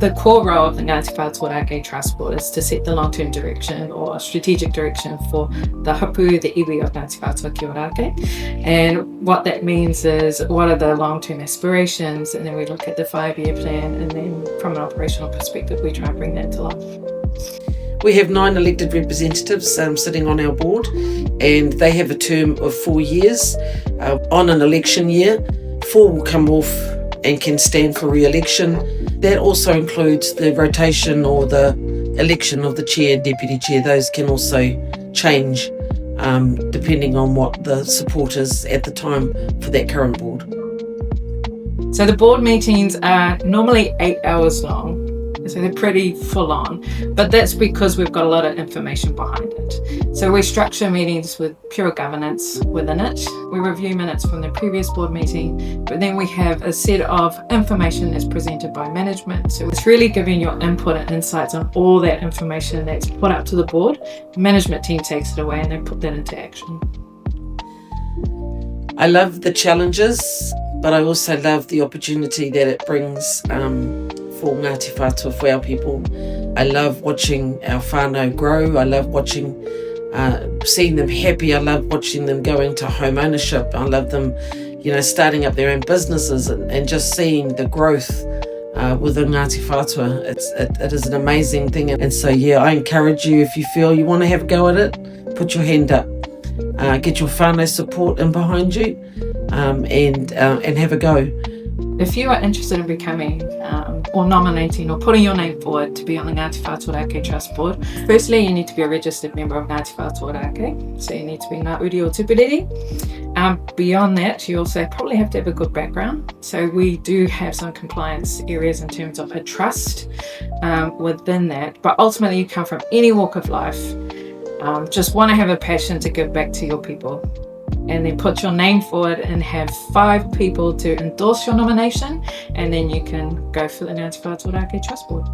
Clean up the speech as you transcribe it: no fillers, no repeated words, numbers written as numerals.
The core role of the Ngāti Whātua Ōrākei Trust Board is to set the long-term direction or strategic direction for the hapu, the iwi of Ngāti Whātua Ōrākei. And what that means is what are the long-term aspirations, and then we look at the 5-year plan, and then from an operational perspective we try and bring that to life. We have 9 elected representatives sitting on our board, and they have a term of 4 years. On an election year, 4 will come off and can stand for re-election. That also includes the rotation or the election of the chair and deputy chair. Those can also change depending on what the support is at the time for that current board. So the board meetings are normally 8 hours long, so they're pretty full on, but that's because we've got a lot of information behind it. So we structure meetings with pure governance within it. We review minutes from the previous board meeting, but then we have a set of information that's presented by management. So it's really giving your input and insights on all that information that's put up to the board. The management team takes it away and they put that into action. I love the challenges, but I also love the opportunity that it brings for Ngāti Whātua, for our people. I love watching our whānau grow. I love seeing them happy. I love watching them go into home ownership. I love them, starting up their own businesses and just seeing the growth within Ngāti Whātua. It is an amazing thing. And so, I encourage you, if you feel you want to have a go at it, put your hand up. Get your whānau support in behind you and have a go. If you are interested in becoming or nominating or putting your name forward to be on the Ngāti Whātua Ōrākei Trust Board, firstly you need to be a registered member of Ngāti Whātua Ōrākei, so you need to be Ngā Uri o Tupuriri. Beyond that, you also probably have to have a good background. So we do have some compliance areas in terms of a trust within that, but ultimately you come from any walk of life, just want to have a passion to give back to your people. And then put your name forward and have 5 people to endorse your nomination, and then you can go for the Ngāti Whātua Ōrākei Trust Board.